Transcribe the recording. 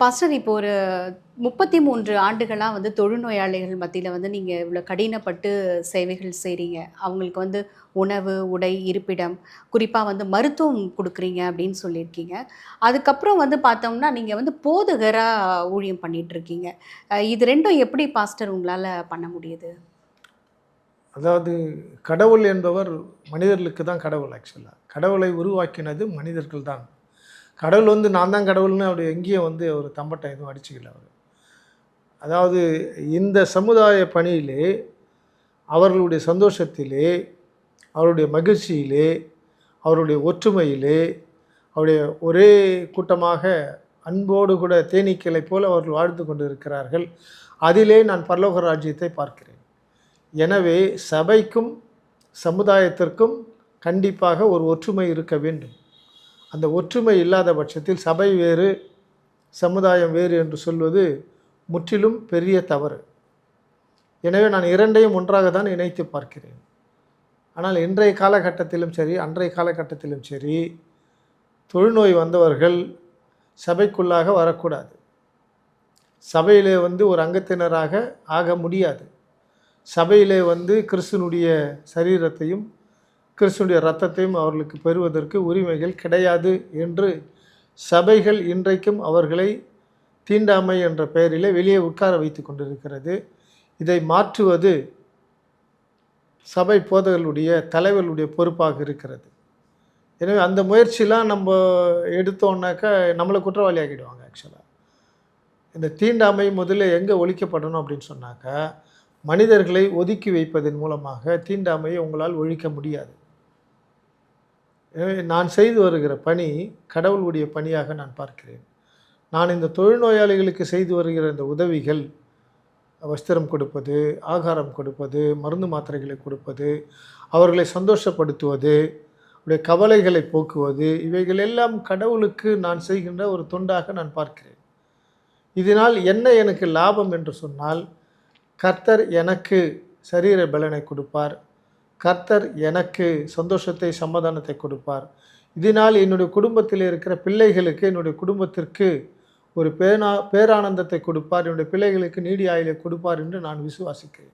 Pastor இப்போ ஒரு 33 ஆண்டுகளா தொழுநோயாளிகள் மத்தியில நீங்க இவ்ளோ கடினப்பட்டு சேவைகள் செய்றீங்க. அவங்களுக்கு உணவு, உடை, இருப்பிடம், குறிப்பா மருத்துவம் குடுக்குறீங்க அப்படின்னு சொல்லியிருக்கீங்க. அதுக்கப்புறம் பார்த்தோம்னா, நீங்க போதகரா ஊழியம் பண்ணிட்டுருக்கீங்க. இது 2ம் எப்படி பாஸ்டர் உங்களால பண்ண முடியுது? அதாவது கடவுள் என்பவர் மனிதர்களுக்கு தான் கடவுள் ஆக்சுவலா. கடவுளை உருவாக்கினது மனிதர்கள் தான். கடவுள் நான் தான் கடவுள்னு அவரு எங்கேயும் அவரு தம்பட்டம் எதுவும் அடிச்சுக்கல அவரு. அதாவது இந்த சமுதாய பணியிலே, அவர்களுடைய சந்தோஷத்திலே, அவருடைய மகிழ்ச்சியிலே, அவருடைய ஒற்றுமையிலே, அவருடைய ஒரே கூட்டமாக அன்போடு கூட தேனீக்களைப் போல அவர்கள் வாழ்ந்து கொண்டிருக்கிறார்கள். அதிலே நான் பரலோக ராஜ்யத்தை பார்க்கிறேன். எனவே சபைக்கும் சமுதாயத்திற்கும் கண்டிப்பாக ஒரு ஒற்றுமை இருக்க வேண்டும். அந்த ஒற்றுமை இல்லாத பட்சத்தில் சபை வேறு, சமுதாயம் வேறு என்று சொல்வது முற்றிலும் பெரிய தவறு. எனவே நான் 2யும் ஒன்றாக தான் இணைத்து பார்க்கிறேன். ஆனால் இன்றைய காலகட்டத்திலும் சரி, அன்றைய காலகட்டத்திலும் சரி, தொழுநோய் வந்தவர்கள் சபைக்குள்ளாக வரக்கூடாது. சபையிலே ஒரு அங்கத்தினராக ஆக முடியாது. சபையிலே கிறிஸ்துனுடைய சரீரத்தையும் கிறிஸ்துனுடைய இரத்தத்தையும் அவர்களுக்கு பெறுவதற்கு உரிமைகள் கிடையாது என்று சபைகள் இன்றைக்கும் அவர்களை தீண்டாமை என்ற பெயரிலே வெளியே உட்கார வைத்து கொண்டிருக்கிறது. இதை மாற்றுவது சபை போதகர்களுடைய தலைவர்களுடைய பொறுப்பாக இருக்கிறது. எனவே அந்த முயற்சிலாம் நம்ம எடுத்தோம்னாக்கா நம்மளை குற்றவாளி ஆக்கிடுவாங்க ஆக்சுவலாக. இந்த தீண்டாமை முதல்ல எங்கே ஒழிக்கப்படணும் அப்படின்னு சொன்னாக்கா, மனிதர்களை ஒதுக்கி வைப்பதன் மூலமாக தீண்டாமையை உங்களால் ஒழிக்க முடியாது. எனவே நான் செய்து வருகிற பணி கடவுளுடைய பணியாக நான் பார்க்கிறேன். நான் இந்த தொழுநோயாளிகளுக்கு செய்து வருகிற இந்த உதவிகள், வஸ்திரம் கொடுப்பது, ஆகாரம் கொடுப்பது, மருந்து மாத்திரைகளை கொடுப்பது, அவர்களை சந்தோஷப்படுத்துவது, அவருடைய கவலைகளை போக்குவது, இவைகள் எல்லாம் கடவுளுக்கு நான் செய்கின்ற ஒரு தொண்டாக நான் பார்க்கிறேன். இதனால் என்ன எனக்கு லாபம் என்று சொன்னால், கர்த்தர் எனக்கு சரீர பலனை கொடுப்பார். கர்த்தர் எனக்கு சந்தோஷத்தை, சமாதானத்தை கொடுப்பார். இதனால் என்னுடைய குடும்பத்தில் இருக்கிற பிள்ளைகளுக்கு, என்னுடைய குடும்பத்திற்கு ஒரு பேரானந்தத்தை கொடுப்பார். என்னுடைய பிள்ளைகளுக்கு நீடி ஆயுளை கொடுப்பார் என்று நான் விசுவாசிக்கிறேன்.